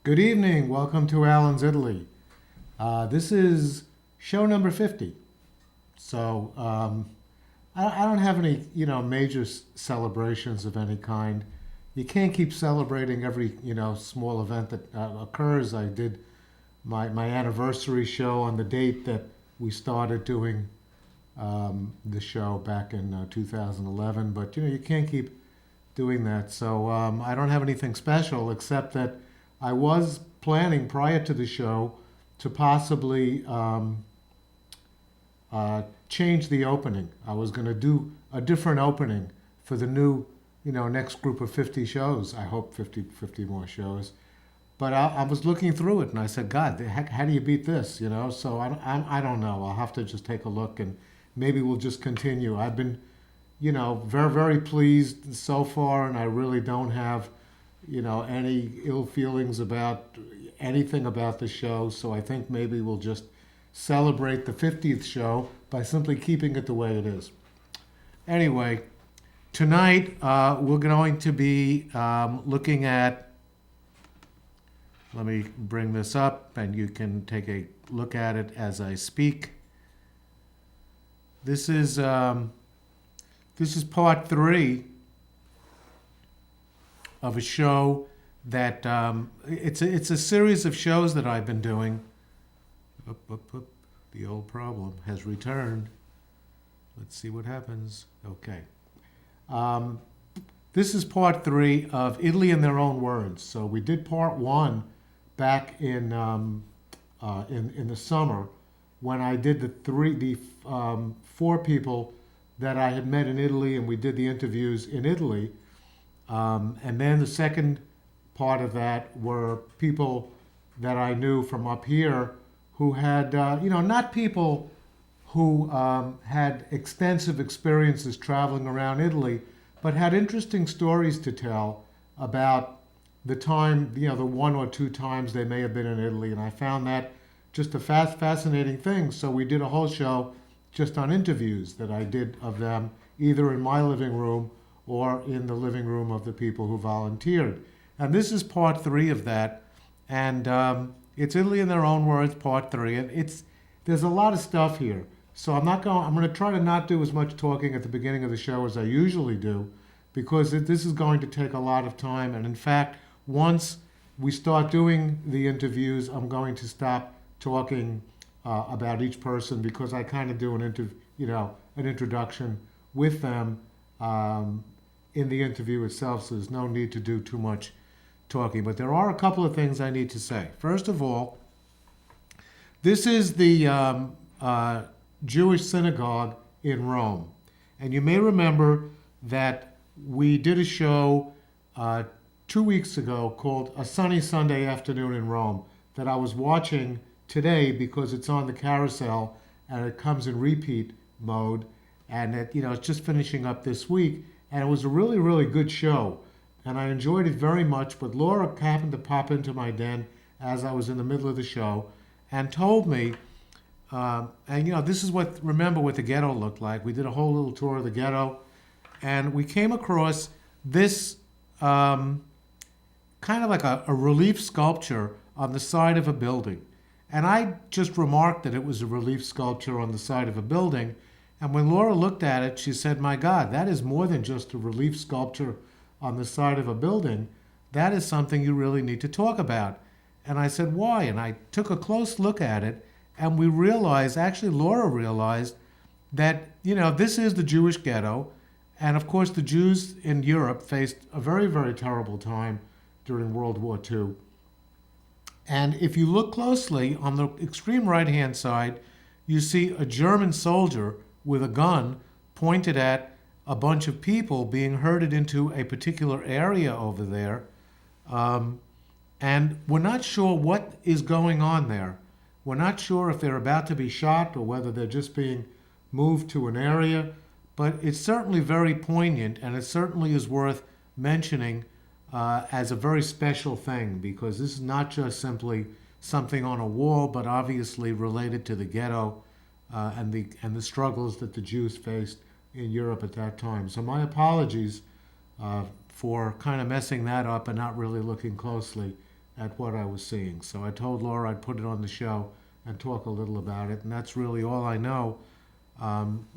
Good evening. Welcome to Alan's Italy. This is show number 50. So I don't have any, major celebrations of any kind. You can't keep celebrating every, small event that occurs. I did my anniversary show on the date that we started doing the show back in 2011. But, you can't keep doing that. So I don't have anything special except that I was planning prior to the show to possibly change the opening. I was going to do a different opening for the new, next group of 50 shows. I hope 50 more shows. But I was looking through it and I said, God, the heck, how do you beat this? So I don't know. I'll have to just take a look and maybe we'll just continue. I've been, very, very pleased so far, and I really don't have, any ill feelings about anything about the show. So I think maybe we'll just celebrate the 50th show by simply keeping it the way it is. Anyway, tonight we're going to be looking at, let me bring this up and you can take a look at it as I speak. This is part 3 of a show that it's a series of shows that I've been doing. The old problem has returned. Let's see what happens. Okay. This is part 3 of Italy in Their Own Words. So we did part 1 back in the summer when I did the 4 people that I had met in Italy, and we did the interviews in Italy. And then the second part of that were people that I knew from up here who had, not people who had extensive experiences traveling around Italy, but had interesting stories to tell about the time, the 1 or 2 times they may have been in Italy. And I found that just a fascinating thing. So we did a whole show just on interviews that I did of them, either in my living room or in the living room of the people who volunteered. And this is part 3 of that. And it's Italy in Their Own Words, part 3. And there's a lot of stuff here. So I'm going to try to not do as much talking at the beginning of the show as I usually do, because this is going to take a lot of time. And in fact, once we start doing the interviews, I'm going to stop talking about each person, because I kind of do an introduction with them in the interview itself, so there's no need to do too much talking. But there are a couple of things I need to say. First of all, this is the Jewish synagogue in Rome. And you may remember that we did a show 2 weeks ago called A Sunny Sunday Afternoon in Rome that I was watching today because it's on the carousel and it comes in repeat mode. And it's just finishing up this week. And it was a really, really good show. And I enjoyed it very much. But Laura happened to pop into my den as I was in the middle of the show and told me, this is remember what the ghetto looked like. We did a whole little tour of the ghetto. And we came across this kind of like a relief sculpture on the side of a building. And I just remarked that it was a relief sculpture on the side of a building. And when Laura looked at it, she said, my God, that is more than just a relief sculpture on the side of a building. That is something you really need to talk about. And I said, why? And I took a close look at it, and we realized, actually Laura realized, that, this is the Jewish ghetto. And of course, the Jews in Europe faced a very, very terrible time during World War II. And if you look closely, on the extreme right-hand side, you see a German soldier with a gun pointed at a bunch of people being herded into a particular area over there. And we're not sure what is going on there. We're not sure if they're about to be shot or whether they're just being moved to an area. But it's certainly very poignant, and it certainly is worth mentioning as a very special thing, because this is not just simply something on a wall, but obviously related to the ghetto and the struggles that the Jews faced in Europe at that time. So my apologies for kind of messing that up and not really looking closely at what I was seeing. So I told Laura I'd put it on the show and talk a little about it, and that's really all I know.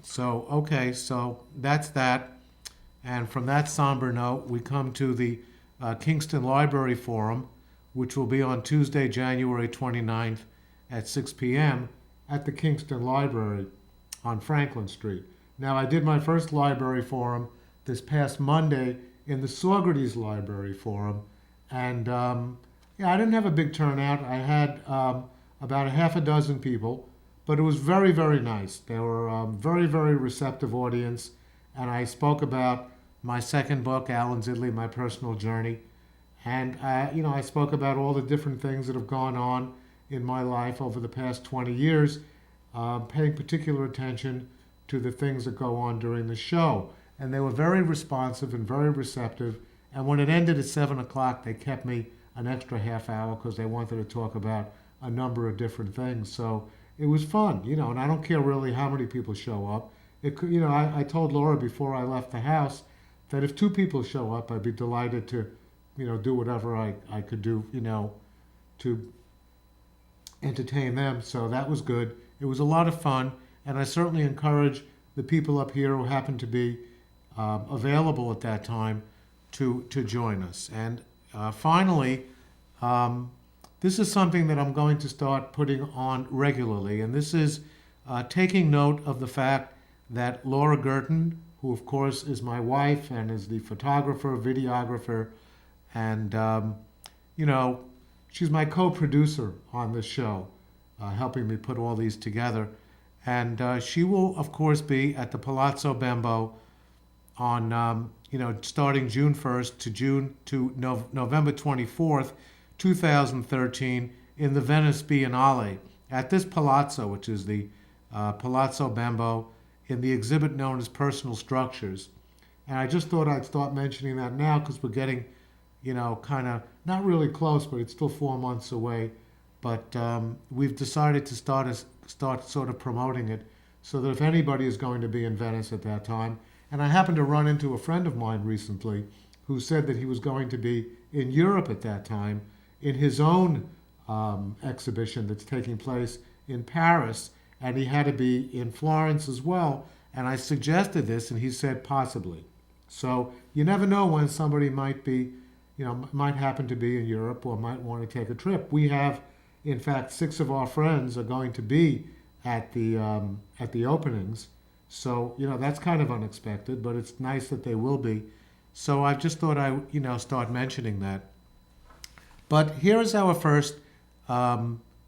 So that's that. And from that somber note, we come to the Kingston Library Forum, which will be on Tuesday, January 29th at 6 p.m. at the Kingston Library on Franklin Street. Now, I did my first library forum this past Monday in the Saugerties Library Forum, and yeah, I didn't have a big turnout. I had about a half a dozen people, but it was very, very nice. They were very, very receptive audience, and I spoke about my second book, Alan's Italy: My Personal Journey, and I spoke about all the different things that have gone on in my life over the past 20 years, paying particular attention to the things that go on during the show. And they were very responsive and very receptive. And when it ended at 7 o'clock, they kept me an extra half hour because they wanted to talk about a number of different things. So it was fun, and I don't care really how many people show up. It could, I told Laura before I left the house that if 2 people show up, I'd be delighted to, do whatever I could do, to entertain them. So that was good. It was a lot of fun, and I certainly encourage the people up here who happen to be available at that time to join us. And finally, this is something that I'm going to start putting on regularly, and this is taking note of the fact that Laura Gerton, who of course is my wife and is the photographer, videographer, and she's my co-producer on this show, helping me put all these together. And she will, of course, be at the Palazzo Bembo on, starting June 1st to November 24th, 2013, in the Venice Biennale at this palazzo, which is the Palazzo Bembo, in the exhibit known as Personal Structures. And I just thought I'd start mentioning that now because we're getting, kind of not really close, but it's still 4 months away. But we've decided to start sort of promoting it so that if anybody is going to be in Venice at that time, and I happened to run into a friend of mine recently who said that he was going to be in Europe at that time in his own exhibition that's taking place in Paris, and he had to be in Florence as well. And I suggested this, and he said possibly. So you never know when somebody might be, might happen to be in Europe or might want to take a trip. We have, in fact, 6 of our friends are going to be at the openings. So, that's kind of unexpected, but it's nice that they will be. So I just thought I, start mentioning that. But here's our first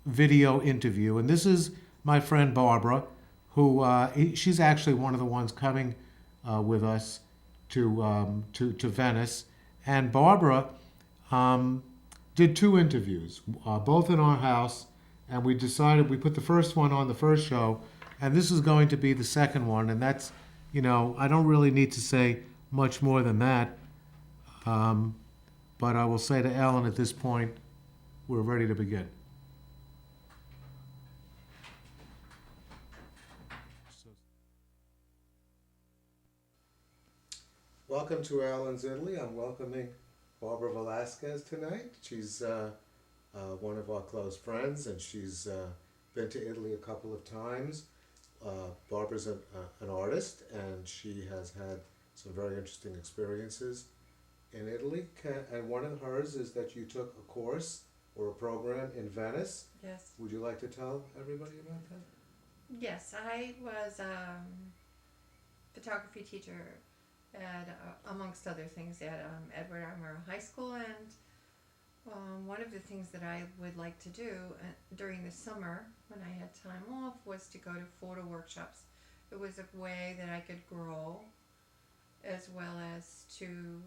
video interview, and this is my friend Barbara, who she's actually one of the ones coming with us to Venice. And Barbara did 2 interviews, both in our house, and we decided we put the first one on the first show, and this is going to be the second one, and that's, I don't really need to say much more than that, but I will say to Ellen at this point, we're ready to begin. Welcome to Alan's Italy. I'm welcoming Barbara Velasquez tonight. She's one of our close friends, and she's been to Italy a couple of times. Barbara's an artist, and she has had some very interesting experiences in Italy. And one of hers is that you took a course or a program in Venice. Yes. Would you like to tell everybody about that? Yes, I was a photography teacher at, amongst other things, at Edward R. Murrow High School, and one of the things that I would like to do during the summer when I had time off was to go to photo workshops. It was a way that I could grow as well as to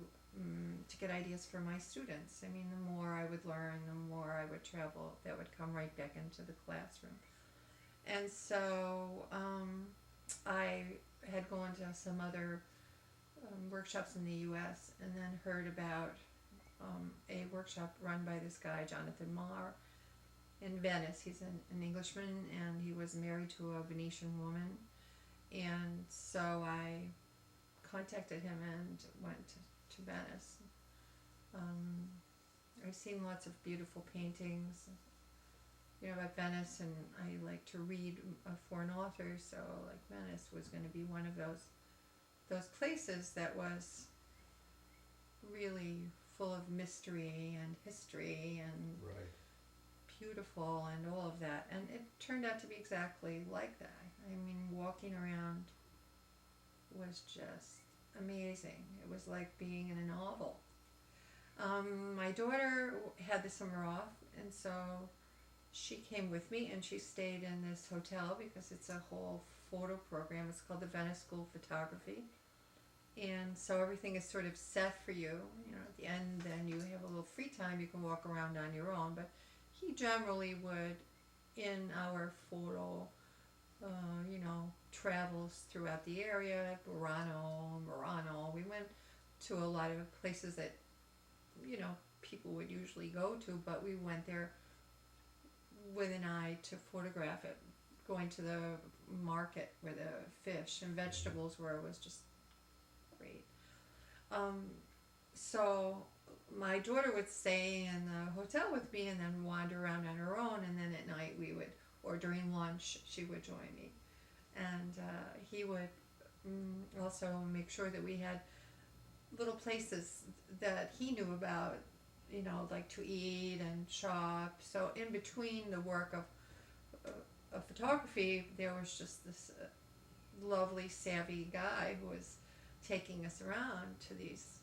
get ideas for my students. I mean, the more I would learn, the more I would travel, that would come right back into the classroom. And so I had gone to some other workshops in the U.S. and then heard about a workshop run by this guy, Jonathan Marr, in Venice. He's an Englishman, and he was married to a Venetian woman. And so I contacted him and went to Venice. I've seen lots of beautiful paintings, about Venice, and I like to read foreign authors. So like Venice was going to be one of those places that was really full of mystery and history and Right. beautiful and all of that. And it turned out to be exactly like that. I mean, walking around was just amazing. It was like being in a novel. My daughter had the summer off, and so she came with me, and she stayed in this hotel because it's a whole photo program. It's called the Venice School of Photography. And so everything is sort of set for you. At the end, then you have a little free time. You can walk around on your own. But he generally would, in our photo, travels throughout the area, Murano. We went to a lot of places that, people would usually go to, but we went there with an eye to photograph it. Going to the market where the fish and vegetables were was just great. So my daughter would stay in the hotel with me and then wander around on her own, and then at night or during lunch, she would join me. And he would also make sure that we had little places that he knew about, like to eat and shop. So in between the work of photography, there was just this lovely, savvy guy who was taking us around to these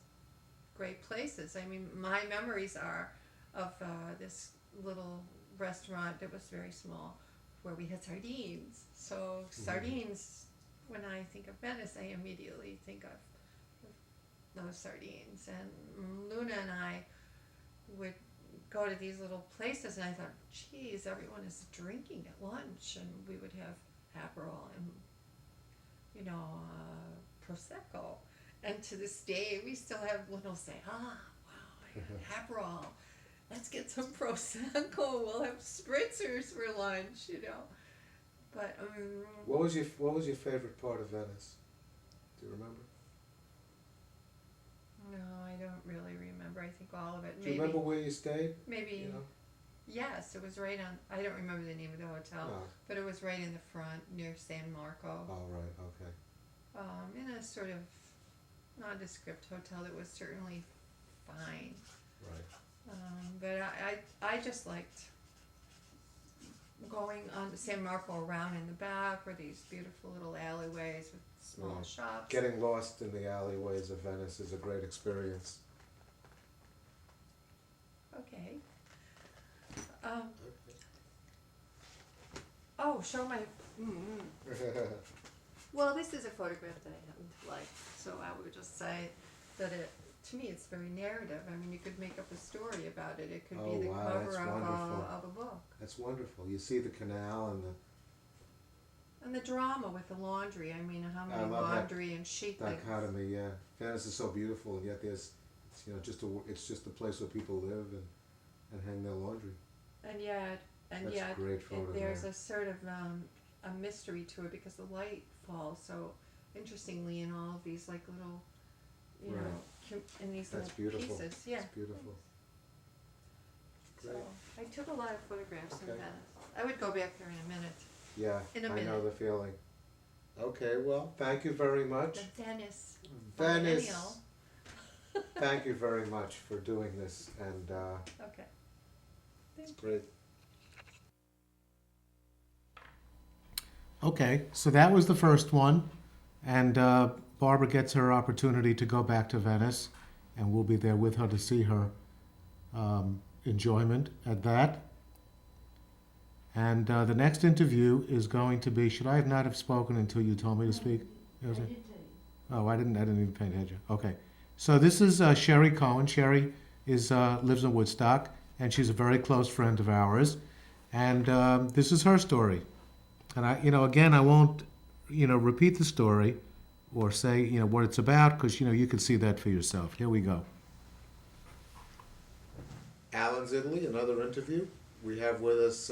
great places. I mean, my memories are of this little restaurant that was very small where we had sardines. So sardines, when I think of Venice, I immediately think of those sardines. And Luna and I would go to these little places, and I thought, geez, everyone is drinking at lunch, and we would have Aperol and Prosecco. And to this day, we still have Luna say, wow, I had Aperol. Let's get some Prosecco. We'll have spritzers for lunch, But What was your favorite part of Venice? Do you remember? no, I don't really remember. I think all of it. Do you remember where you stayed? Maybe. You know? Yes, it was right on. I don't remember the name of the hotel, No. but it was right in the front near San Marco. Oh, right. Okay. In a sort of nondescript hotel that was certainly fine. Right. But I just liked going on to San Marco around in the back, where these beautiful little alleyways with small Right. shops. Getting lost in the alleyways of Venice is a great experience. Okay. Oh, show my. Well, this is a photograph that I happen to like, so I would just say that to me, it's very narrative. I mean, you could make up a story about it. It could Oh, be the wow, cover that's of wonderful. a book. That's wonderful. You see the canal and And the drama with the laundry. I mean, how I many love that laundry and sheet things. dichotomy. Yeah, Venice is so beautiful, and yet it's just a place where people live and hang their laundry. And yet, That's great photo there's there. a sort of a mystery to it because the light falls so interestingly in all of these like little, Right. in these That's little beautiful. pieces. Yeah. It's beautiful. So Great. I took a lot of photographs in Okay. Venice. I would go back there in a minute. Yeah, In a I know minute. the feeling. Okay, well, thank you very much. The Venice. Venice. Biennial. Thank you very much for doing this, and Okay. it's great. Okay, so that was the first one, and Barbara gets her opportunity to go back to Venice, and we'll be there with her to see her enjoyment at that. And the next interview is going to be. Should I have not have spoken until you told me to speak? Was it? Oh, I didn't even pay attention. Okay, so this is Sherry Cohen. Sherry lives in Woodstock, and she's a very close friend of ours. And this is her story. And I won't, repeat the story, or say, what it's about, because you can see that for yourself. Here we go. Alan's Italy, another interview. We have with us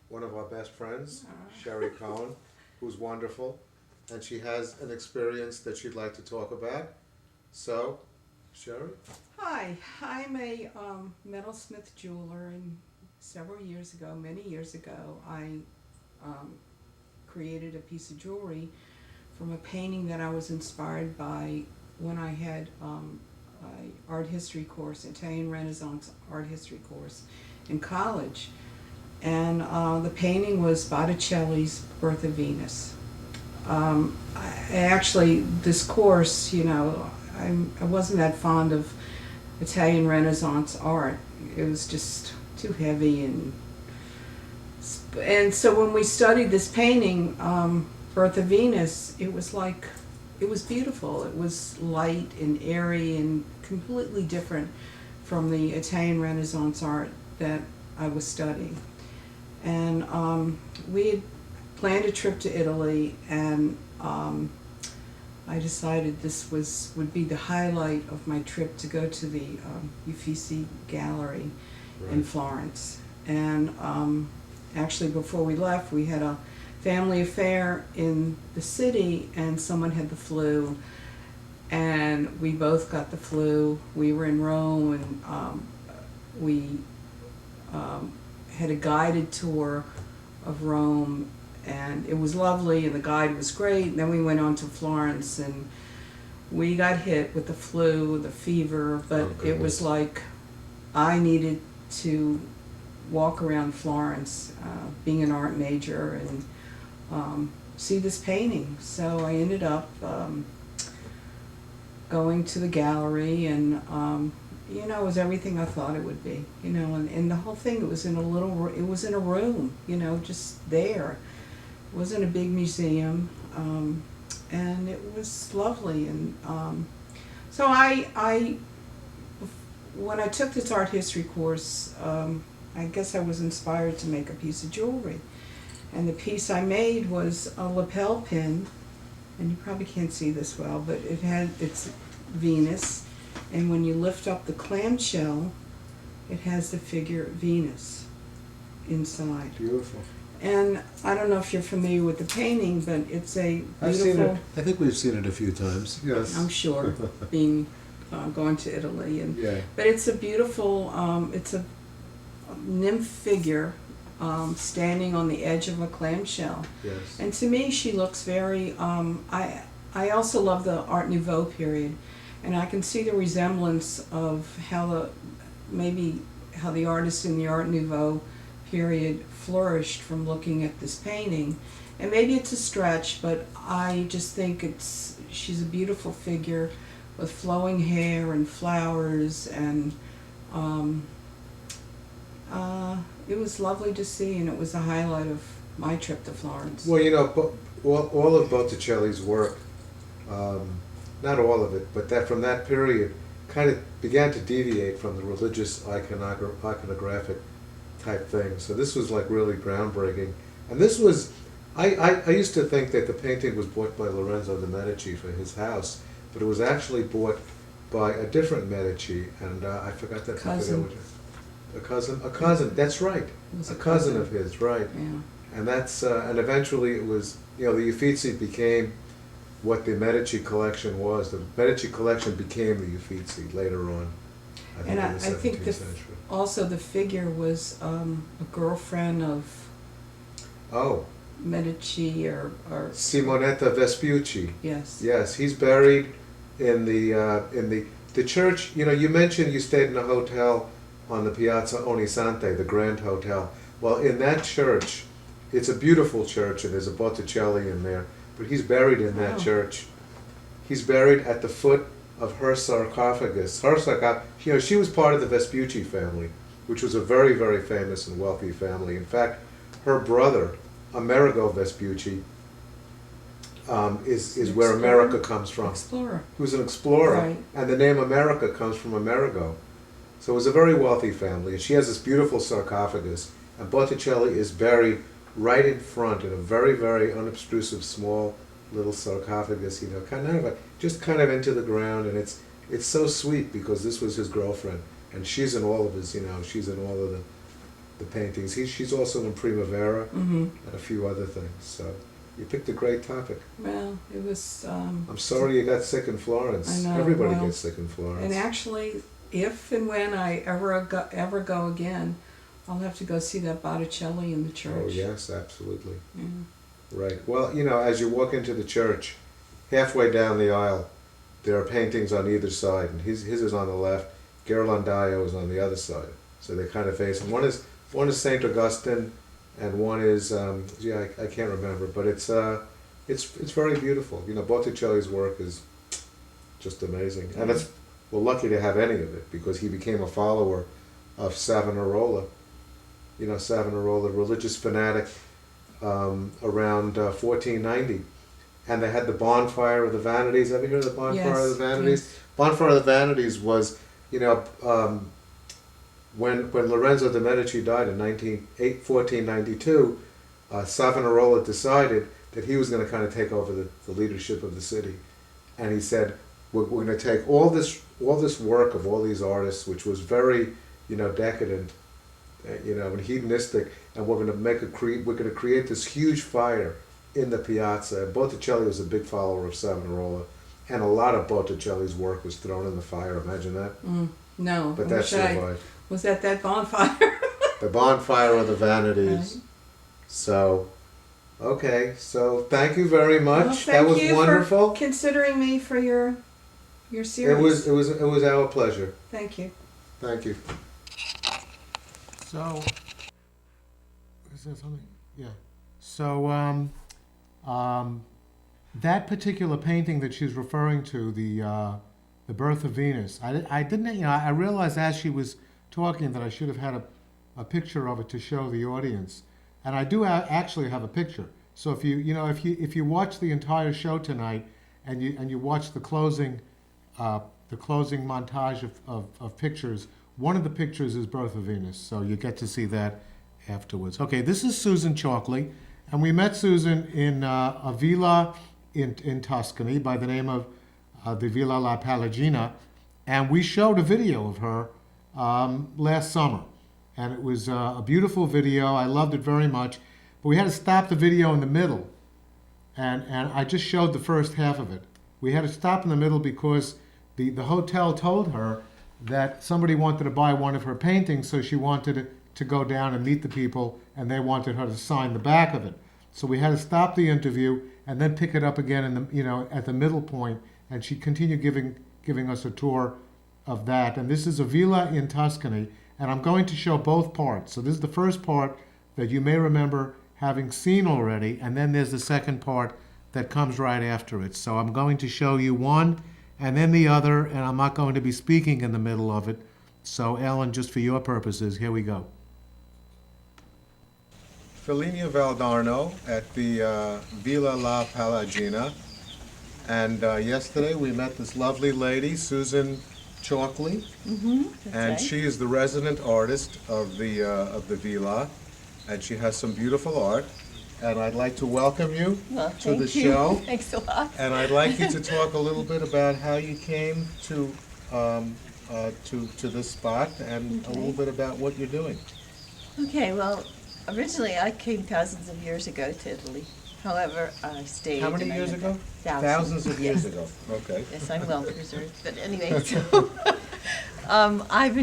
one of our best friends, Sherry Cohen, who's wonderful, and she has an experience that she'd like to talk about. So, Sherry? Hi, I'm a metalsmith jeweler, and several years ago, many years ago, I created a piece of jewelry from a painting that I was inspired by when I had a art history course, Italian Renaissance art history course in college. And the painting was Botticelli's Birth of Venus. This course, I wasn't that fond of Italian Renaissance art. It was just too heavy, and so when we studied this painting, Birth of Venus, it was beautiful. It was light and airy and completely different from the Italian Renaissance art that I was studying. And we had planned a trip to Italy, and I decided this would be the highlight of my trip, to go to the Uffizi Gallery in Florence. And actually, before we left, we had a family affair in the city, and someone had the flu, and we both got the flu. We were in Rome, and we had a guided tour of Rome, and it was lovely, and the guide was great. And then we went on to Florence, and we got hit with the flu, the fever, but it was like I needed to walk around Florence, being an art major, and see this painting. So I ended up going to the gallery, and it was everything I thought it would be. And the whole thing, it was in a room, just there. It wasn't a big museum, and it was lovely. And so when I took this art history course, I guess I was inspired to make a piece of jewelry. And the piece I made was a lapel pin, and you probably can't see this well, but it's Venus, and when you lift up the clamshell, it has the figure Venus inside. Beautiful. And I don't know if you're familiar with the painting, but it's a beautiful... I've seen it. I think we've seen it a few times. Yes. I'm sure, going to Italy, and Yeah. but it's a beautiful. It's a nymph figure standing on the edge of a clamshell, Yes. and to me, she looks very. I also love the Art Nouveau period, and I can see the resemblance of how the artists in the Art Nouveau period flourished from looking at this painting. And maybe it's a stretch, but I just think she's a beautiful figure with flowing hair and flowers, and it was lovely to see, and it was a highlight of my trip to Florence. Well, all of Botticelli's work, not all of it, but from that period, kind of began to deviate from the religious iconographic type thing. So this was like really groundbreaking. And this was, I used to think that the painting was bought by Lorenzo de' Medici for his house, but it was actually bought by a different Medici, and I forgot that. Cousin. A cousin, that's right. It was A cousin of his, right. Yeah. And that's, and eventually it was, the Uffizi became what the Medici collection was. The Medici collection became the Uffizi later on, I think, And in the 17th century. Also, the figure was a girlfriend of Oh, Medici, or Simonetta Vespucci. yes. Yes, he's buried in the church. You mentioned you stayed in a hotel on the Piazza Onisante, the Grand Hotel. Well, in that church, it's a beautiful church, and there's a Botticelli in there, but he's buried in that church. He's buried at the foot of her sarcophagus. She was part of the Vespucci family, which was a very, very famous and wealthy family. In fact, her brother, Amerigo Vespucci, is where America comes from. Explorer. Who's an explorer, Right. and the name America comes from Amerigo. So it was a very wealthy family, and she has this beautiful sarcophagus, and Botticelli is buried right in front in a very, very unobtrusive, small little sarcophagus, kind of into the ground, and it's so sweet because this was his girlfriend, and she's in all of his, she's in all of the paintings. She's also in Primavera Mm-hmm. and a few other things. So You picked a great topic. Well, it was. I'm sorry you got sick in Florence. I know, Everybody well, gets sick in Florence. And actually, if and when I ever go again, I'll have to go see that Botticelli in the church. Oh yes, absolutely. Yeah. Right. Well, as you walk into the church, halfway down the aisle, there are paintings on either side, and his is on the left. Ghirlandaio is on the other side, so they kind of face. And one is Saint Augustine, and one is I can't remember, but it's very beautiful. Botticelli's work is just amazing, and we're lucky to have any of it because he became a follower of Savonarola. Savonarola, religious fanatic, around 1490. And they had the Bonfire of the Vanities. Have you heard of the Bonfire of the Vanities? Yes. Bonfire of the Vanities was, when Lorenzo de' Medici died in 1492, Savonarola decided that he was going to kind of take over the leadership of the city. And he said, we're going to take all this work of all these artists, which was very, decadent, and hedonistic, and we're going to create this huge fire in the piazza. And Botticelli was a big follower of Savonarola, and a lot of Botticelli's work was thrown in the fire. Imagine that. No, But I that wish I survived. was at that bonfire. The Bonfire of the Vanities. Right. So, okay. So thank you very much. Well, That thank was you wonderful. for considering me for your series. It was our pleasure. Thank you. Thank you. So, is there something? Yeah. So, that particular painting that she's referring to, the Birth of Venus, I didn't, I realized as she was talking that I should have had a picture of it to show the audience, and I do actually have a picture. So if you watch the entire show tonight, and you watch the closing montage of pictures, one of the pictures is Birth of Venus, so you get to see that afterwards. Okay, this is Susan Chalkley, and we met Susan in a villa in Tuscany by the name of the Villa La Palagina, and we showed a video of her last summer, and it was a beautiful video. I loved it very much, but we had to stop the video in the middle, and I just showed the first half of it. We had to stop in the middle because the hotel told her that somebody wanted to buy one of her paintings, so she wanted to go down and meet the people, and they wanted her to sign the back of it. So we had to stop the interview and then pick it up again at the middle point, and she continued giving us a tour of that. And this is a villa in Tuscany, and I'm going to show both parts. So this is the first part that you may remember having seen already, and then there's the second part that comes right after it. So I'm going to show you one and then the other, and I'm not going to be speaking in the middle of it. So Ellen, just for your purposes, here we go. Fellini Valdarno at the Villa La Palagina, and yesterday we met this lovely lady, Susan Chalkley, and right. she is the resident artist of the villa, and she has some beautiful art. And I'd like to welcome you Well, to thank the you. show. Thanks a lot. And I'd like you to talk a little bit about how you came to this spot, and a little bit about what you're doing. Okay, well, originally I came thousands of years ago to Italy. However, I stayed. How many and I years lived ago? there. Thousands of years Yes. ago. Okay. Yes, I'm well preserved. But anyway, so I've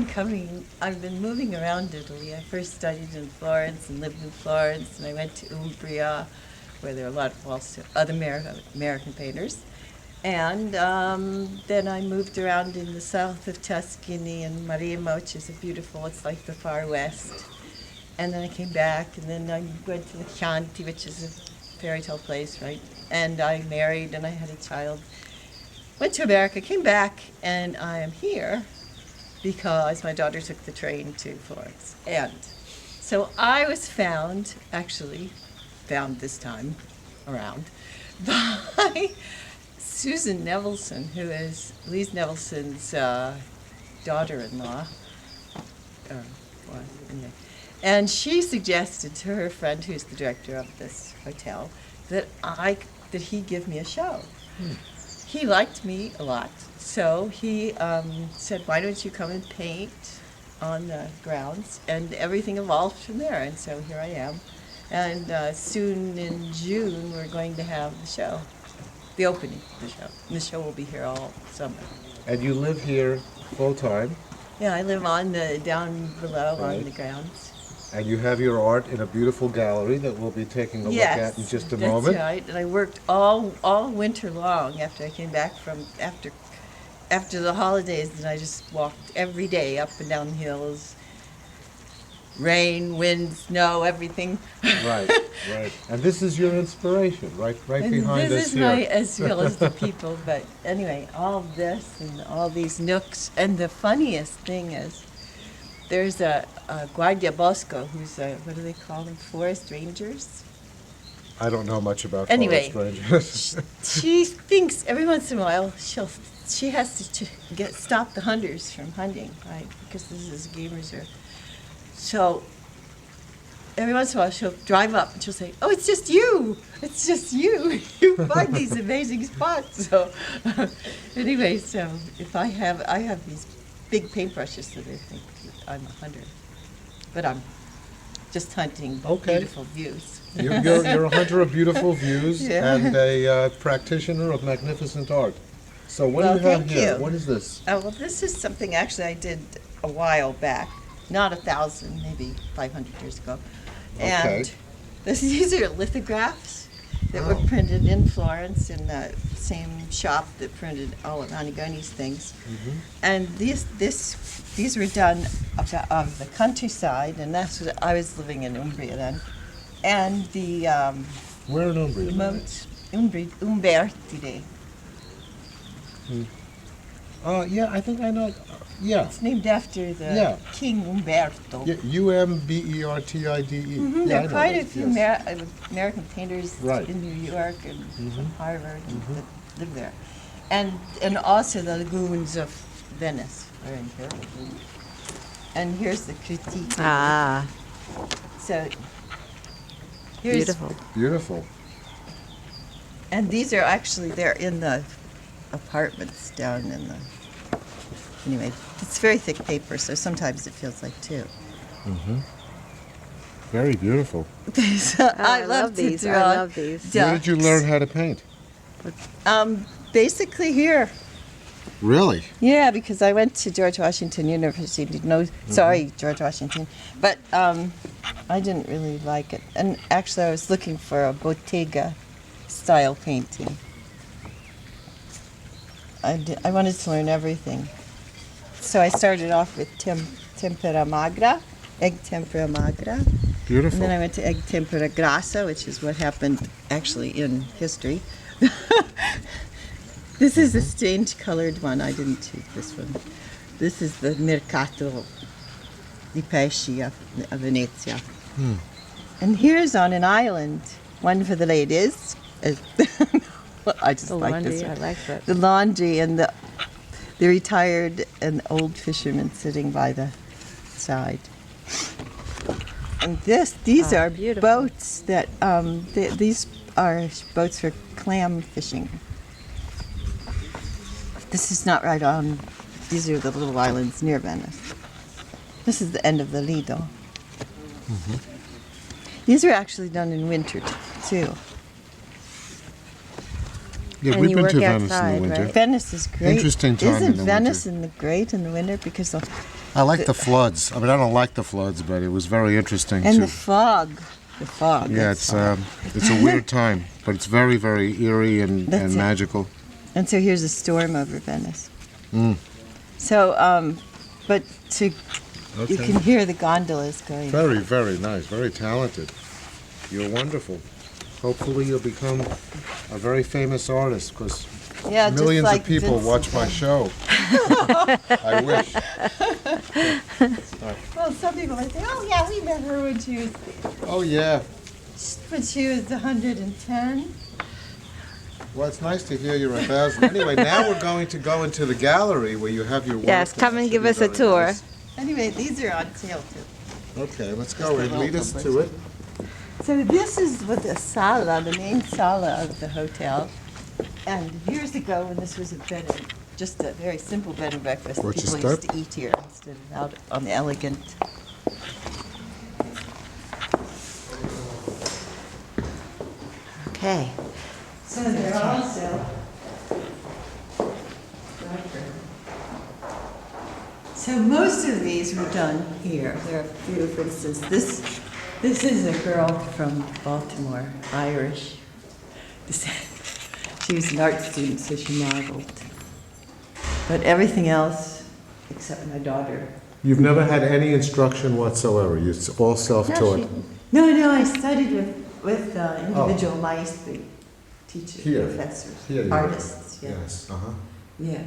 been moving around Italy. I first studied in Florence and lived in Florence, and I went to Umbria, where there are a lot of also other American painters. And then I moved around in the south of Tuscany and Maremma, which is it's like the far west. And then I came back, and then I went to the Chianti, which is a fairy tale place, right? And I married, and I had a child. Went to America, came back, and I am here because my daughter took the train to Florence. And so I was found this time around, by Susan Nevelson, who is Lise Nevelson's daughter-in-law. Anyway. And she suggested to her friend, who's the director of this hotel, that he give me a show. He liked me a lot, so he said, "Why don't you come and paint on the grounds?" And everything evolved from there. And so here I am. And soon in June, we're going to have the show, the opening of the show. And the show will be here all summer. And you live here full time, Yeah, I live on the down below on Right. the grounds. and you have your art in a beautiful gallery that we'll be taking a look at in just a moment. That's right. And I worked all winter long after I came back from after the holidays, and I just walked every day up and down the hills. Rain, wind, snow, everything. Right, right. And this is your inspiration, right And behind this us is here. my, as well as the people. But anyway, all of this and all these nooks. And the funniest thing is, there's a Guardia Bosco, who's a, what do they call them, forest rangers? I don't know much about Anyway. forest rangers. She thinks every once in a while she has to stop the hunters from hunting, right? Because this is game reserve. So every once in a while she'll drive up and she'll say, "Oh, it's just you! It's just you! You find these amazing spots." So anyway, so if I have these big paintbrushes that I think that I'm a hunter, but I'm just hunting Okay. beautiful views. You're a hunter of beautiful views Yeah. and a practitioner of magnificent art. So what Well, do you have thank here? you. What is this? Oh, well, this is something actually I did a while back, not 1,000, maybe 500 years ago. Okay. And these are lithographs that were Oh. printed in Florence in the same shop that printed all of Antigoni's things. Mm-hmm. And these were done of the countryside, and that's what I was living in Umbria then. And the Where in Umbria? remote Umbertide. Yeah, I think I know. Yeah. It's named after the Yeah. King Umberto. Yeah, Umbertide. Mhm, there are quite a few American painters Right. in New York and Mhm. from Harvard that live there. And also the lagoons of Venice are in here. And here's the critique. Ah, So here's, beautiful. Beautiful. and these are actually, they're in the apartments down in the, anyway, it's very thick paper, so sometimes it feels like two. Very beautiful. So Oh, I love to these. I draw love these. Where did you ducks. learn how to paint? Basically here. Really? Yeah, because I went to George Washington University. No, sorry, George Washington, but I didn't really like it. And actually, I was looking for a Bottega style painting. I wanted to learn everything, so I started off with tempera magra, egg tempera magra, Beautiful. and then I went to egg tempera grassa, which is what happened actually in history. This is a strange colored one. I didn't choose this one. This is the Mercato di Pesci of Venezia. And here's on an island, one for the ladies. I just The like laundry, this I one. like that. The laundry and the retired and old fishermen sitting by the side. And these Ah, are beautiful. boats that these are boats for clam fishing. This is not right on. These are the little islands near Venice. This is the end of the Lido. These are actually done in winter too. Yeah, And we've you been work to Venice in outside, the winter. right? Venice is great. Interesting time Isn't in the Venice great in the winter because of I like the floods. I mean, I don't like the floods, but it was very interesting and to. the fog. The fog. Yeah, that's fog. it's a weird time, but it's very, very eerie and That's it. magical. And so here's a storm over Venice. Mm. So, but you can hear the gondolas going. Very, very nice. Very talented. You're wonderful. Hopefully, you'll become a very famous artist because Yeah, just millions like of people Vincent watch my Van- show. I wish. Well, some people might say, "Oh yeah, we met her when she was 110." Well, it's nice to hear you're 1,000. Anyway, now we're going to go into the gallery where you have your work. Yes, come and give us a tour. Anyway, these are on sale too. Okay, let's go and lead us to it. So this is what the sala, the main sala of the hotel. And years ago, when this was a bed and just a very simple bed and breakfast, Watch your people used step. to eat here instead of out on the elegant. Okay. So they're also. So most of these were done here. There are a few, for instance, this is a girl from Baltimore, Irish. She was an art student, so she modeled. But everything else, except my daughter. You've never had any instruction whatsoever. You're all self-taught. No, I studied with individual maestri, teachers, Here. professors, Here you are. artists. Yeah. Yes. Uh-huh. Yeah.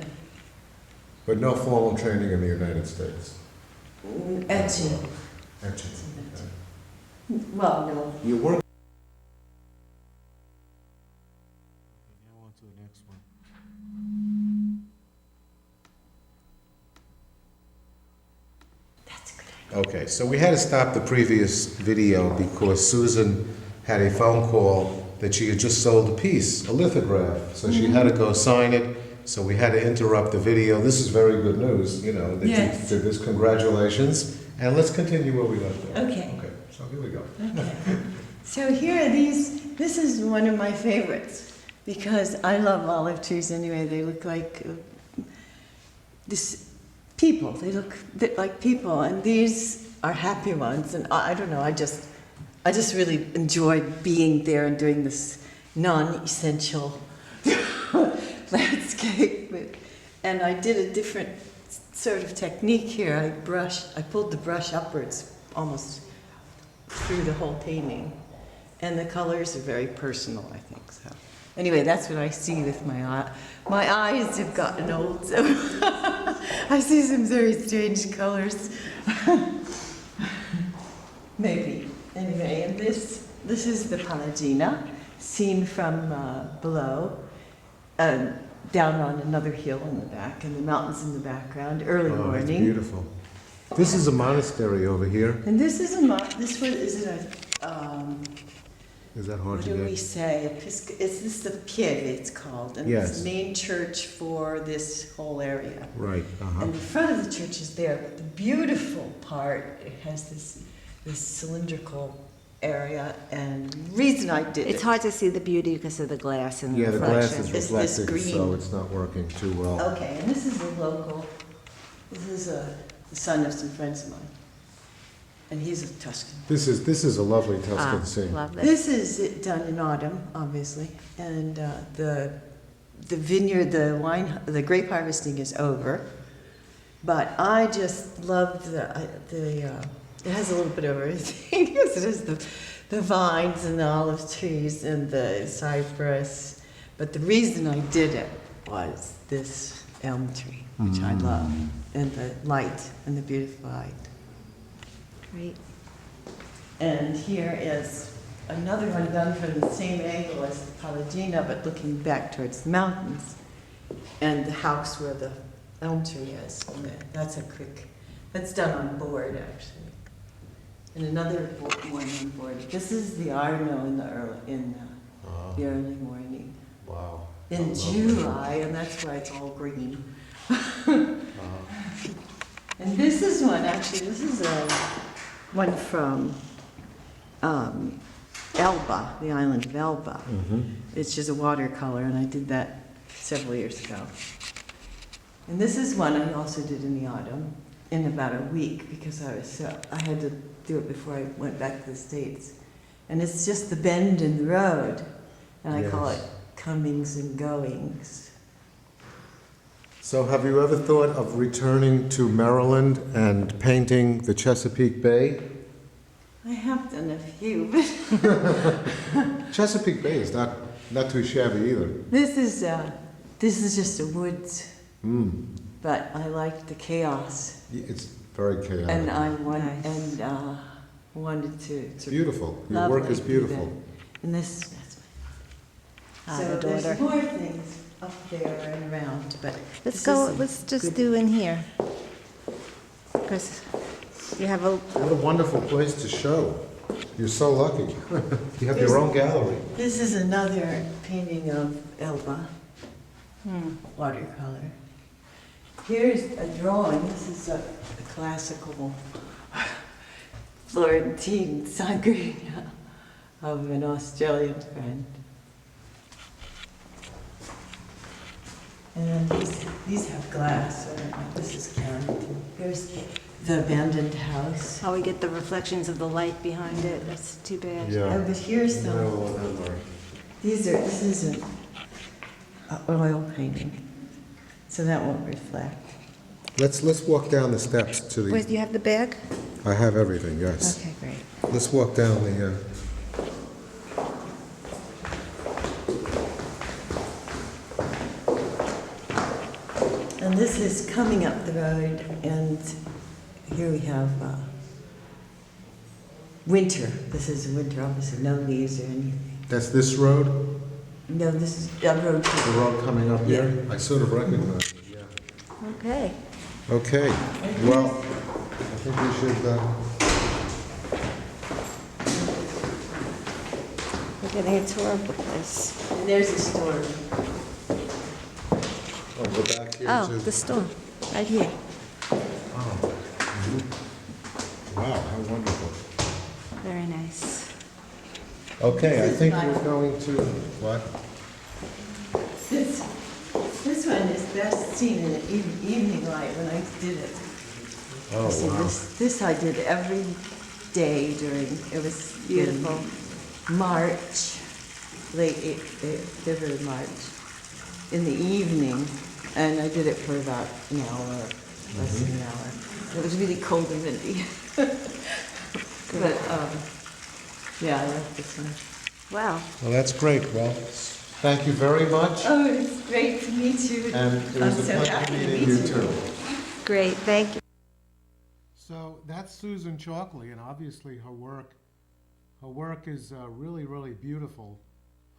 But no formal training in the United States. Etching. Etching. Well, no. You work. Now on to the next one. That's a good idea. Okay, so we had to stop the previous video because Susan had a phone call that she had just sold a piece, a lithograph. So she had to go sign it. So we had to interrupt the video. This is very good news, you know, that Yes. you did this. Congratulations. And let's continue where we left off. Okay. Okay, so here we go. Okay. So here are these. This is one of my favorites because I love olive trees anyway. They look like this people. They look like people, and these are happy ones. And I don't know. I just really enjoyed being there and doing this non-essential landscape. And I did a different sort of technique here. I pulled the brush upwards almost through the whole painting. And the colors are very personal, I think so. Anyway, that's what I see with my eye. My eyes have gotten old, so I see some very strange colors. Maybe. Anyway, and this is the Palagina, seen from below, down on another hill in the back, and the mountains in the background, early Oh, it's morning. beautiful. This is a monastery over here. And this is this one, is it a, Is that hard what to do get? we say? Is this the Pieve it's called? And it's Yes. the main church for this whole area. Right, uh-huh. And the front of the church is there, but the beautiful part, it has this cylindrical area, and the reason I did It's it. hard to see the beauty because of the glass and the Yeah, the glass reflection. is It's this reflected, so green. it's not working too well. Okay, and this is the local, this is the son of some friends of mine. And he's a Tuscan. This is a lovely Ah, Tuscan scene. love this. This is it done in autumn, obviously, and the vineyard, the grape harvesting is over. But I just love it has a little bit of everything. Yes, it has the vines and the olive trees and the cypress. But the reason I did it was this elm tree, which I love, and the light and the beautiful light. Great. And here is another one done from the same angle as the Palagina, but looking back towards the mountains. And the house where the elm tree is. And that's done on board, actually. And another one on board. This is the Arno in the early morning. Wow. In Lovely. July, and that's why it's all green. And this is one, actually, this is one from Elba, the island of Elba. It's just a watercolor, and I did that several years ago. And this is one I also did in the autumn, in about a week, because I had to do it before I went back to the States. And it's just the bend in the road, and I call it Yes. comings and goings. So have you ever thought of returning to Maryland and painting the Chesapeake Bay? I have done a few, but Chesapeake Bay is not too shabby either. this is just a woods. Mm. But I liked the chaos, It's very chaotic. and I Nice. wanted to. It's beautiful. Your work is lovely do beautiful. that. And that's Ah, so the there's daughter. more things up there and around, but Let's this go, is a let's just good- do in here. Because you have a, What a wonderful place to show. You're so lucky. You have your own gallery. This is another painting of Elba, watercolor. Here's a drawing. This is a classical Florentine sangria of an Australian friend. And then these have glass. I don't know if this is Carrington. Here's the abandoned house. How we get the reflections of the light behind it, that's too bad. Oh, but here's the, this isn't an oil painting, so that won't reflect. Let's walk down the steps to the. Wait, do you have the bag? I have everything. Yes. Okay, great. Let's walk down the. And this is coming up the road, and here we have winter. This is winter, obviously, no leaves or anything. That's this road. No, this is a road The to road coming up here. I sort of recognize it. Yeah. Okay. Okay. Well, I think we should. We're getting a tour of the place. And there's a store. Go back here Oh, to. the store, right here. Wow, how wonderful. Very nice. Okay, I think we're going to. What? This one is best seen in the evening light when I did it. Oh, See, wow. this I did every day during, it was Beautiful. in March, February, March, in the evening, and I did it for about an hour, less than an hour. It was really cold and windy. But, yeah, I like this one. Wow. Well, that's great. Well, thank you very much. Oh, it's great to meet you. And it I'm was a so pleasure happy to meeting meet you too. Great, thank you. So that's Susan Chalkley, and obviously her work is really, really beautiful.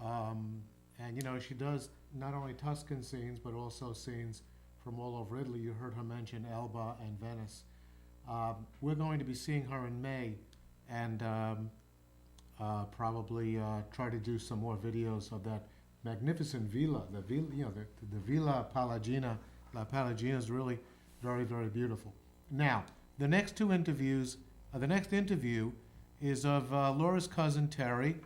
And you know, she does not only Tuscan scenes, but also scenes from all over Italy. You heard her mention Elba and Venice. We're going to be seeing her in May, and probably try to do some more videos of that magnificent villa. The villa, you know, the Villa Palagina. La Palagina is really very, very beautiful. Now, the next two interviews, the next interview is of Laura's cousin Terry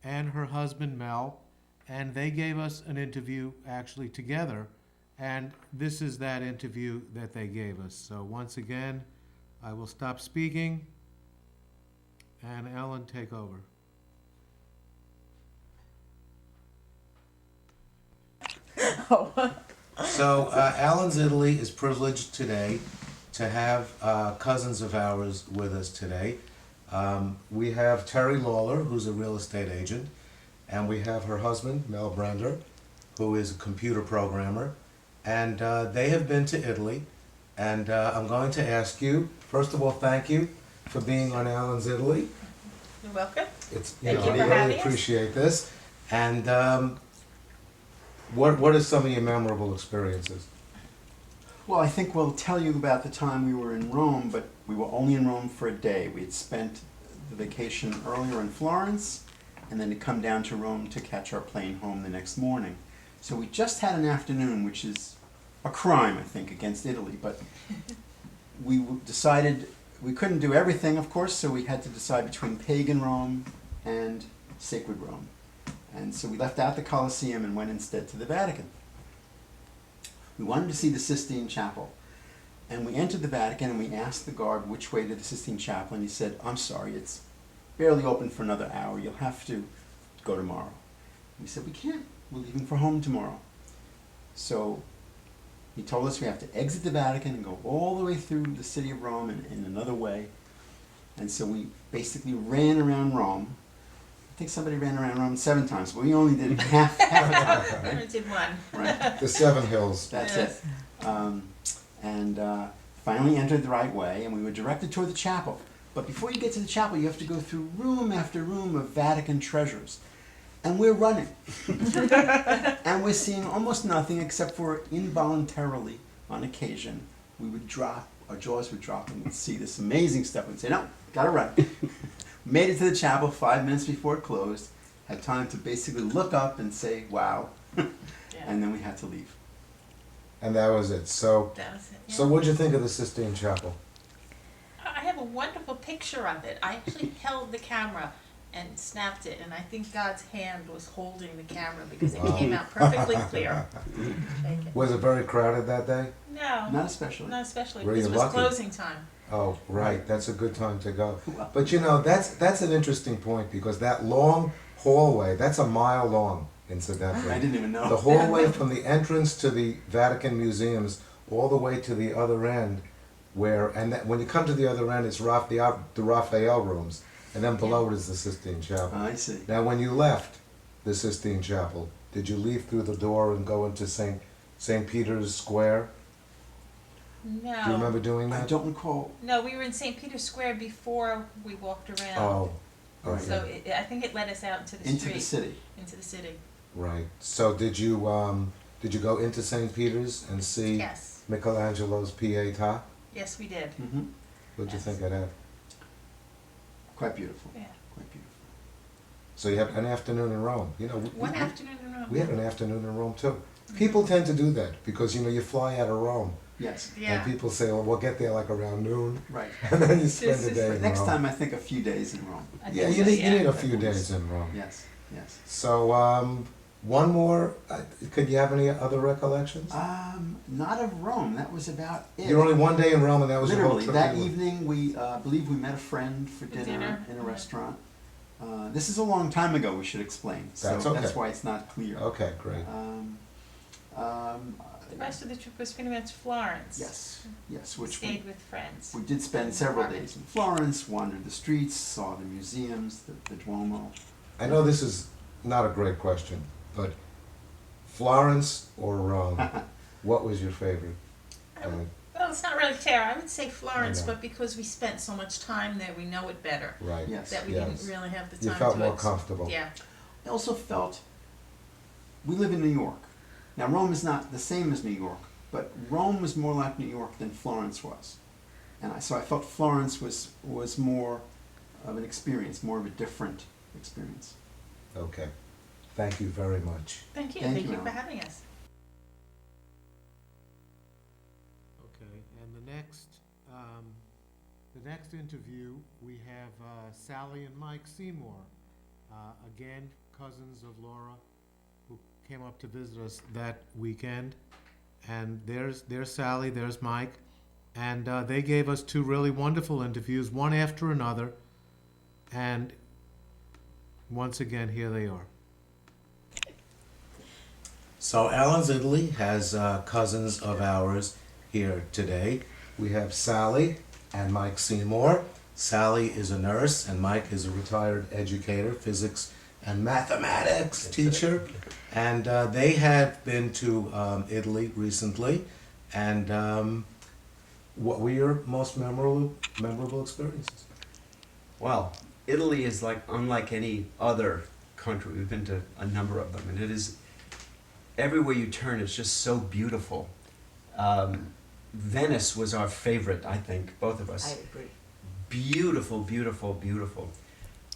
and her husband Mel, and they gave us an interview actually together, and this is that interview that they gave us. So once again, I will stop speaking, and Ellen, take over. So Alan's Italy is privileged today to have cousins of ours with us today. We have Terry Lawler, who's a real estate agent, and we have her husband, Mel Brender, who is a computer programmer. And they have been to Italy, and I'm going to ask you, first of all, thank you for being on Alan's Italy. You're welcome. It's, Thank you I for really having us. appreciate this. And what are some of your memorable experiences? Well, I think we'll tell you about the time we were in Rome, but we were only in Rome for a day. We had spent the vacation earlier in Florence, and then to come down to Rome to catch our plane home the next morning. So we just had an afternoon, which is a crime, I think, against Italy, but we decided we couldn't do everything, of course, so we had to decide between pagan Rome and sacred Rome. And so we left out the Colosseum and went instead to the Vatican. We wanted to see the Sistine Chapel. And we entered the Vatican and we asked the guard which way to the Sistine Chapel, and he said, "I'm sorry, it's barely open for another hour. You'll have to go tomorrow." And we said, "We can't. We're leaving for home tomorrow." So he told us we have to exit the Vatican and go all the way through the city of Rome in another way. And so we basically ran around Rome. I think somebody ran around Rome 7 times, but we only did it half a time. I Right? did one. Right. The Seven Hills. That's Yes. it. And finally entered the right way, and we were directed toward the chapel. But before you get to the chapel, you have to go through room after room of Vatican treasures. And we're running. And we're seeing almost nothing except for involuntarily, on occasion, we would drop, our jaws would drop, and we'd see this amazing stuff. We'd say, "No, gotta run." Made it to the chapel 5 minutes before it closed, had time to basically look up and say, "Wow." And then we had to leave. And that was it. So, That was it. Yeah. so what'd you think of the Sistine Chapel? I have a wonderful picture of it. I actually held the camera and snapped it, and I think God's hand was holding the camera because it Wow. came out perfectly clear. Thank you. Was it very crowded that day? No, Not especially. not especially Were because you it was lucky? closing time. Oh, right, that's a good time to go. Well, But you know, that's an interesting point, because that long hallway, that's a mile long, incidentally. I didn't even know. The hallway from the entrance to the Vatican museums all the way to the other end, when you come to the other end, it's the Raphael rooms, and then below it is the Sistine Chapel. I see. Now, when you left the Sistine Chapel, did you leave through the door and go into St. Peter's Square? No. Do you remember doing I that? don't recall. No, we were in St. Peter's Square before we walked around. Oh, okay. So I think it led us out into the Into street. the city. Into the city. Right. So did you go into St. Peter's and see Yes. Michelangelo's Pietà? Yes, we did. Hmm. What'd you Yes. think of that? Quite beautiful. Yeah. Quite beautiful. So you had an afternoon in Rome. You know, One afternoon in Rome. we had an afternoon in Rome too. People tend to do that because you fly out of Rome, Yes. Yeah. and people say, "Well, we'll get there like around noon," Right. and then you spend This a is day like- in Next Rome. time, I think a few days in Rome. I Yeah, think you so, need a That few was- days in Rome. Yes. Yes. So one more. Could you have any other recollections? Not of Rome. That was about it. You were only one day in Rome, and that was your whole Literally, trip. that You were- evening we believe we met a friend for For dinner dinner, in a yeah. restaurant. This is a long time ago. We should explain. So That's okay. that's why it's not clear. Okay, great. The rest of the trip was pretty much Florence. Yes. Yes. We Which stayed with friends. we did spend several days in Florence. Wandered the streets, saw the museums, the Duomo. I know this is not a great question, but Florence or Rome, what was your favorite? Well, it's not really fair. I would say Florence, know. but because we spent so much time there, we know it better. Right. Yes. That we Yes. didn't really have the time You felt to more comfortable. Yeah. I also felt we live in New York. Now Rome is not the same as New York, but Rome was more like New York than Florence was, and so I felt Florence was more of an experience, more of a different experience. Okay. Thank you very much. Thank you. Thank Thank you, you for Alan. having us. Okay, and the next interview, we have Sally and Mike Seymour, again, cousins of Laura, who came up to visit us that weekend. And there's Sally, there's Mike, and they gave us two really wonderful interviews, one after another, and once again, here they are. So Alan's Italy has cousins of ours here today. We have Sally and Mike Seymour. Sally is a nurse and Mike is a retired educator, physics and mathematics teacher. And they have been to Italy recently. And what were your most memorable experiences? Well, Italy is unlike any other country. We've been to a number of them, and it is everywhere you turn. It's just so beautiful. Venice was our favorite, I think, both of us. I agree. Beautiful, beautiful, beautiful.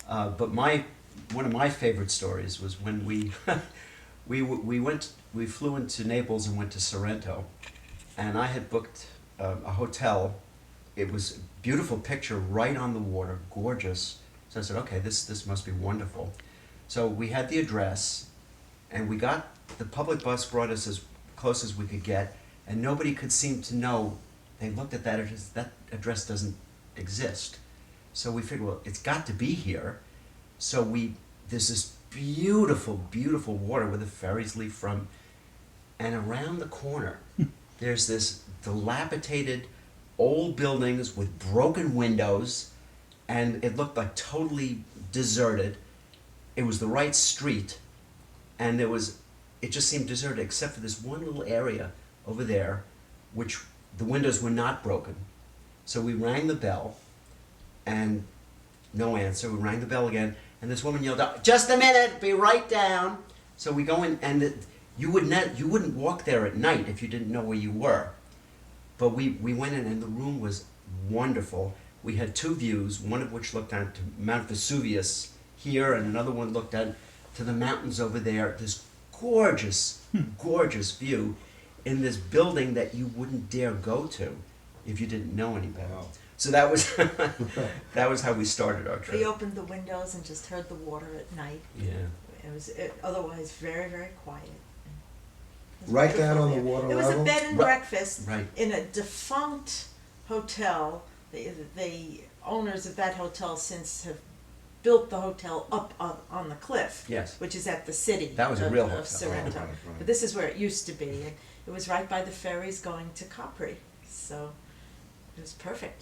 But one of my favorite stories was when we we flew into Naples and went to Sorrento, and I had booked a hotel. It was a beautiful picture right on the water, gorgeous. So I said, okay, this must be wonderful. So we had the address, and the public bus brought us as close as we could get, and nobody could seem to know. They looked at that address doesn't exist. So we figured, well, it's got to be here. So there's this beautiful, beautiful water where the ferries leave from, and around the corner, there's this dilapidated old buildings with broken windows, and it looked like totally deserted. It was the right street, and it just seemed deserted except for this one little area over there, which the windows were not broken. So we rang the bell, and no answer. We rang the bell again, and this woman yelled out, "Just a minute, be right down." So we go in, and you wouldn't walk there at night if you didn't know where you were. But we went in, and the room was wonderful. We had two views, one of which looked out to Mount Vesuvius here, and another one looked out to the mountains over there. This gorgeous, gorgeous view in this building that you wouldn't dare go to if you didn't know any better. Wow. So that was that was how we started our We trip. opened the windows and just heard the water at night. Yeah. It was otherwise very, very quiet. It was Right down beautiful on the there. water It was level? a bed and Right. breakfast Right. in a defunct hotel. The owners of that hotel since have built the hotel up on the cliff, Yes. which is at the city That was a of, real of hotel. Sorrento. Oh, right. But this is where it used to be, and it was right by the ferries going to Capri, so it was perfect.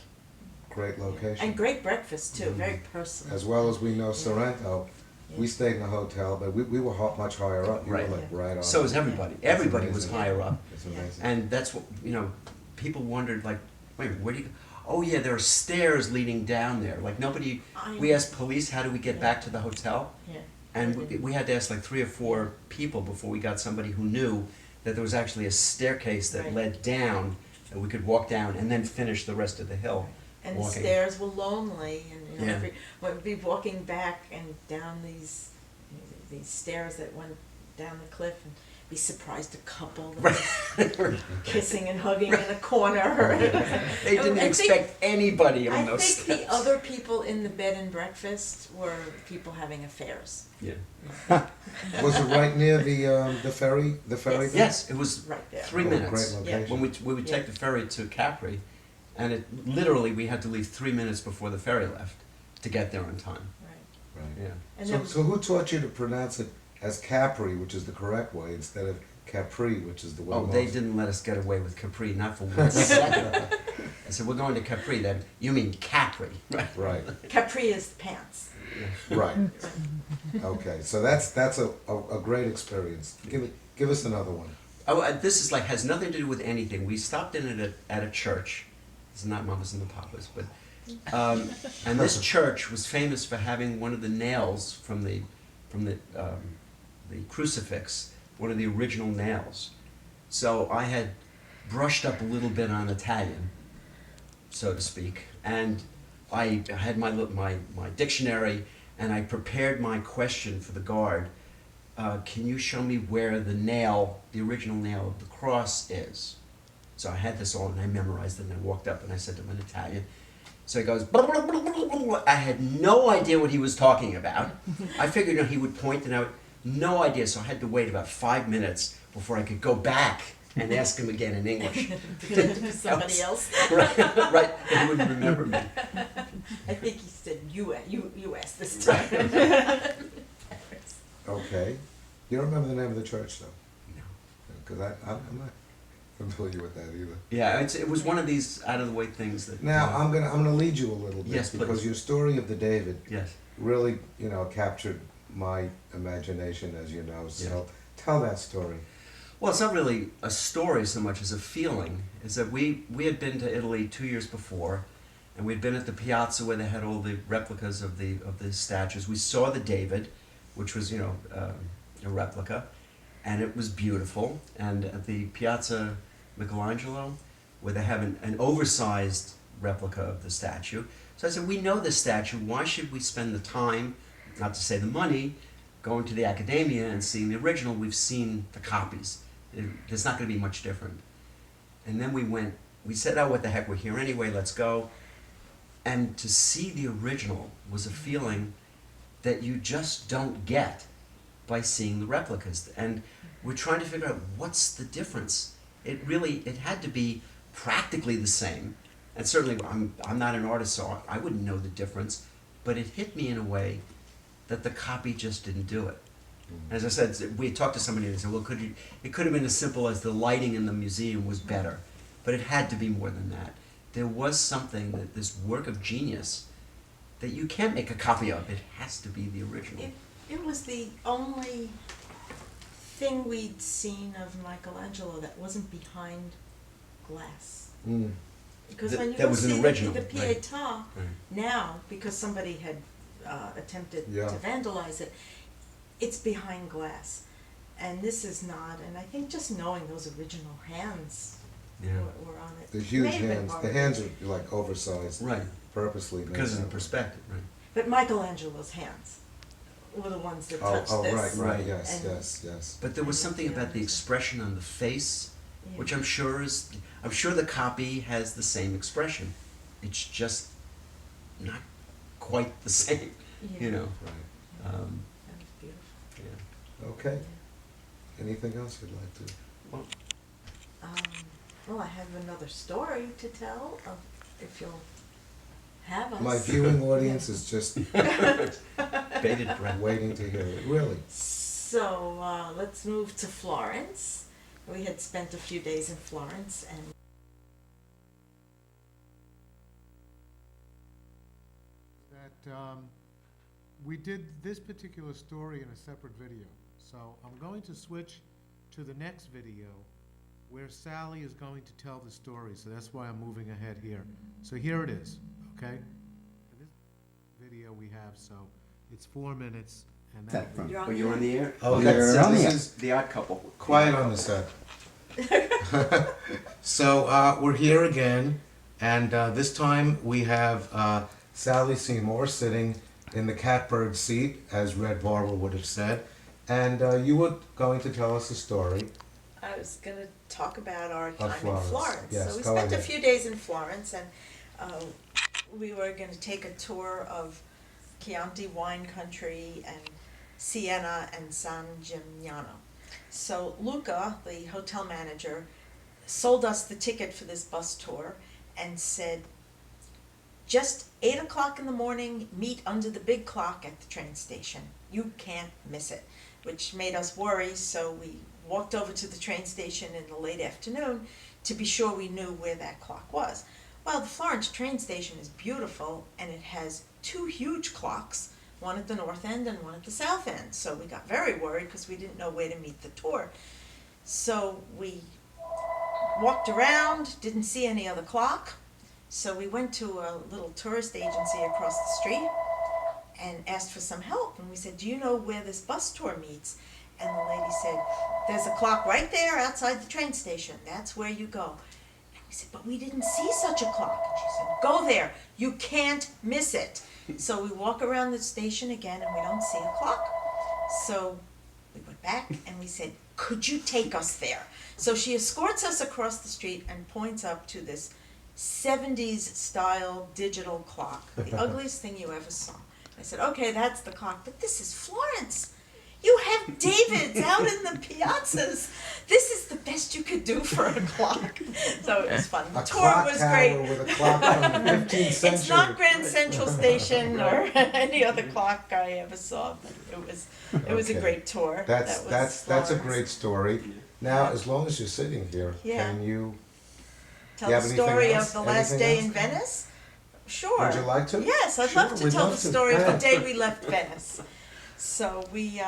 Great location. And great breakfast too, Mhm. very personal. As well as we know Sorrento, we Yeah. stayed in a hotel, but we were much higher up. You Right. were like right on. So was everybody. That's Everybody was amazing. higher up. It's amazing. And that's what, people wondered, like, wait, where do you go? Oh, yeah, there are stairs leading down there. Like, nobody, we asked police, how do we get Yeah. back to the hotel? Yeah. And we had to ask like 3 or 4 people before we got somebody who knew that there was actually a staircase that Right. led down, that we could walk down and then finish the rest of the hill. And walking. the stairs were lonely, and Yeah. we'd be walking back and down these stairs that went down the cliff, and be surprised a couple that was kissing and hugging in a corner. They didn't I think- expect anybody on I those think steps. the other people in the bed and breakfast were people having affairs. Yeah. Was it right near the ferry? The ferry. Yes. thing? Yes, it was Right there. 3 Oh, minutes. Great location. When we would take Yeah. the ferry to Capri, and it literally we had to leave 3 minutes before the ferry left to get there on time. Right. Right. Yeah. And So, then, so who taught you to pronounce it as Capri, which is the correct way, instead of Capri, which is the way Oh, most? they didn't let us get away with Capri, not for 1 second. I said, we're going to Capri. Then you mean Capri, right? Right. Capri is pants. Right. Okay. So that's a great experience. Give us another one. Oh, this is like has nothing to do with anything. We stopped in at a church. It's not Mamas and the Papas, but and this church was famous for having one of the nails from the crucifix, one of the original nails. So I had brushed up a little bit on Italian, so to speak, and I had my dictionary, and I prepared my question for the guard. Can you show me where the original nail of the cross is? So I had this all, and I memorized it, and I walked up, and I said to him in Italian. So he goes, blah, blah, blah, blah, blah, blah. I had no idea what he was talking about. I figured he would point, and I would, no idea. So I had to wait about 5 minutes before I could go back and ask him again in English. Pretend to be somebody else. right, right. He wouldn't remember me. I think he said you asked this time. Okay. You don't remember the name of the church though, No. because I'm not familiar with that either. Yeah, it was one of these out of the way things that. Now I'm gonna lead you a little bit Yes, please. because your story of the David Yes. really captured my imagination, as you know. So tell that story. Well, it's not really a story so much as a feeling. Is that we had been to Italy 2 years before, and we'd been at the piazza where they had all the replicas of the statues. We saw the David, which was a replica, and it was beautiful. And at the Piazza Michelangelo, where they have an oversized replica of the statue. So I said, we know this statue. Why should we spend the time, not to say the money, going to the Accademia and seeing the original? We've seen the copies. There's not going to be much different. And then we said, oh, what the heck, we're here anyway, let's go. And to see the original was a feeling that you just don't get by seeing the replicas. And we're trying to figure out what's the difference. It had to be practically the same. And certainly, I'm not an artist, so I wouldn't know the difference. But it hit me in a way that the copy just didn't do it. As I said, we talked to somebody and they said, well, it could have been as simple as the lighting in the museum was better. But it had to be more than that. There was something, that this work of genius, that you can't make a copy of. It has to be the original. It was the only thing we'd seen of Michelangelo that wasn't behind glass. Mm. Because That- when you that go was an see original, the right. Pietà now, because somebody had attempted Yeah. to vandalize it, it's behind glass. And this is not, and I think just knowing those original hands Yeah. were on it. The huge may have been hands. part The of hands it. are like oversized, Right, purposely. made because of the that way. perspective, right. But Michelangelo's hands were the ones that touched Oh, this. right, right, Right. yes, And- yes. But there was something about the expression on the face, Yeah. which I'm sure the copy has the same expression. it's just not quite the same, you know. Right. Um, That was beautiful. yeah. Okay. Anything else you'd like to? Well, I have another story to tell, if you'll have us. My viewing audience is just Bated breath. waiting to hear it. Really. So let's move to Florence. We had spent a few days in Florence, and That we did this particular story in a separate video. So I'm going to switch to the next video where Sally is going to tell the story. So that's why I'm moving ahead here. So here it is, okay? And this video we have, so it's 4 minutes, and That that from, You're on oh, you're on the air? Okay, You're so on the this air. is The Odd Couple. quiet on the set. So we're here again, and this time we have Sally Seymour sitting in the catbird seat, as Red Barber would have said, and you were going to tell us a story. I was going to talk about our time Florence. in Florence. Yes, So we go spent a ahead. few days in Florence, and we were going to take a tour of Chianti wine country and Siena and San Gimignano. So Luca, the hotel manager, sold us the ticket for this bus tour and said, just 8 o'clock in the morning, meet under the big clock at the train station. You can't miss it, which made us worry, so we walked over to the train station in the late afternoon to be sure we knew where that clock was. Well, the Florence train station is beautiful, and it has 2 huge clocks, one at the north end and one at the south end. So we got very worried because we didn't know where to meet the tour. So we walked around, didn't see any other clock. So we went to a little tourist agency across the street and asked for some help. And we said, do you know where this bus tour meets? And the lady said, there's a clock right there outside the train station. That's where you go. And we said, but we didn't see such a clock. And she said, go there. You can't miss it. So we walk around the station again and we don't see a clock. So we went back and we said, could you take us there? So she escorts us across the street and points up to this 70s style digital clock, the ugliest thing you ever saw. I said, okay, that's the clock, but this is Florence. You have Davids out in the piazzas. This is the best you could do for a clock. So it was fun. The A tour clock was tower great. with a clock from the 15th century. It's not Grand Central Station or any other clock I ever saw, but it was a Okay. great tour. That's That was that's a Florence. great story. Now, as long as you're sitting here, Yeah. can you? Tell You the have anything story else? of the last Anything day else? in Venice? Sure. Would you like to? Yes, I'd Sure, love to we'd tell love the to. story of the day we left Venice. So we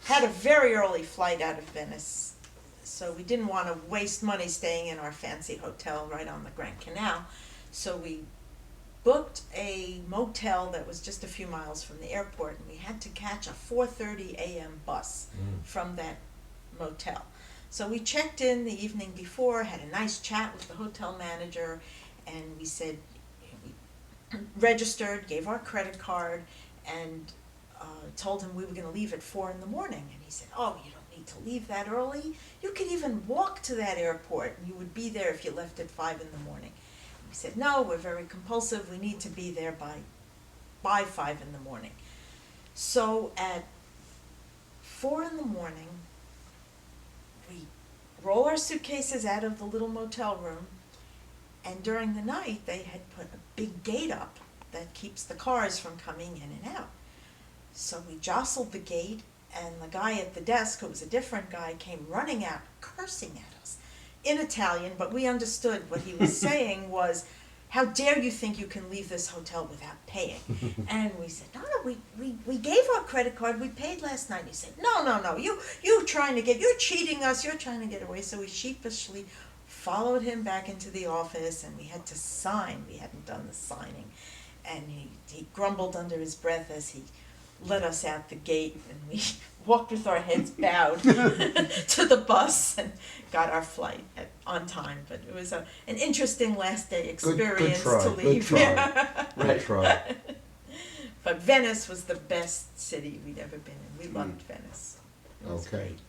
had a very early flight out of Venice, so we didn't want to waste money staying in our fancy hotel right on the Grand Canal. So we booked a motel that was just a few miles from the airport, and we had to catch a 4:30 a.m. bus from that motel. So we checked in the evening before, had a nice chat with the hotel manager, and we said, we registered, gave our credit card, and told him we were going to leave at 4 in the morning. And he said, oh, you don't need to leave that early. You could even walk to that airport, and you would be there if you left at 5 in the morning. And we said, no, we're very compulsive. We need to be there by 5 in the morning. So at 4 in the morning, we roll our suitcases out of the little motel room, and during the night they had put a big gate up that keeps the cars from coming in and out. So we jostled the gate, and the guy at the desk, who was a different guy, came running out, cursing at us in Italian, but we understood what he was saying was, how dare you think you can leave this hotel without paying? And we said, no, we gave our credit card, we paid last night. He said, no, you're cheating us, you're trying to get away. So we sheepishly followed him back into the office, and we had to sign. We hadn't done the signing. And he grumbled under his breath as he let us out the gate, and we walked with our heads bowed to the bus and got our flight on time. But it was an interesting last day experience try, to good leave. try. Yeah. Good try. But Venice was the best city we'd ever been in. We loved Venice. It was Okay. great.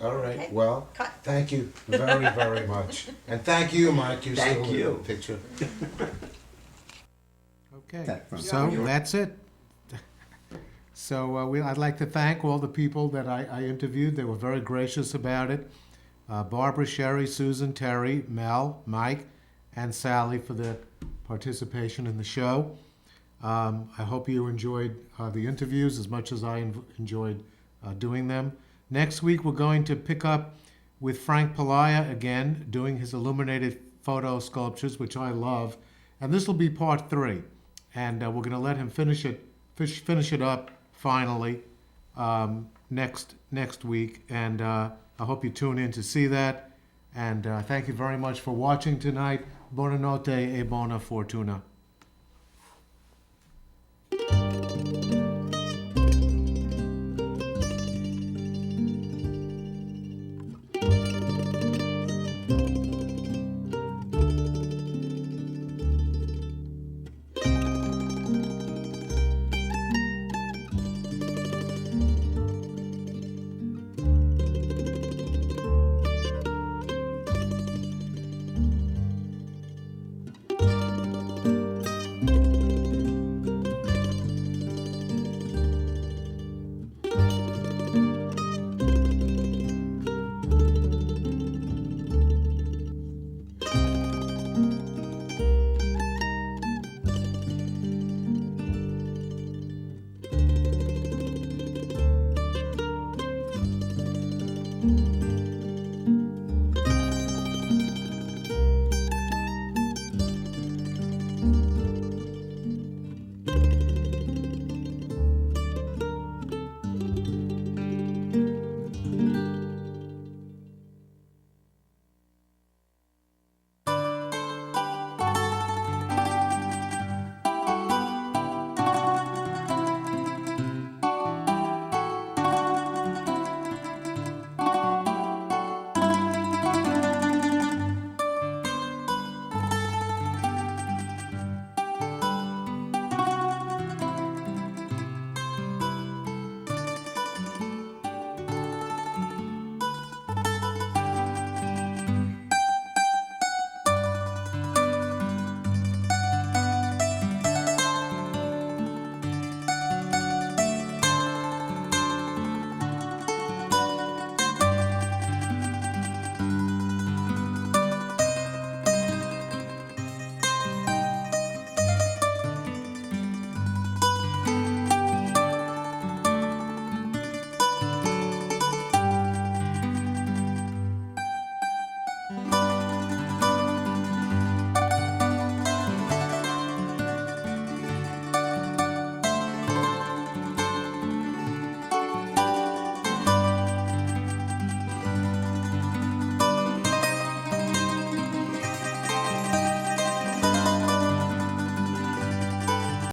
All right, Okay. well, Cut. thank you very, very much. And thank you, Mike, you're Thank still in you. the picture. Okay, That from- so that's it. So I'd like to thank all the people that I interviewed. They were very gracious about it. Barbara, Sherry, Susan, Terry, Mel, Mike, and Sally for their participation in the show. I hope you enjoyed the interviews as much as I enjoyed doing them. Next week, we're going to pick up with Frank Pelaya again, doing his illuminated photo sculptures, which I love. And this will be part 3. And we're going to let him finish it up finally next week. And I hope you tune in to see that. And thank you very much for watching tonight. Buonanotte e buona fortuna.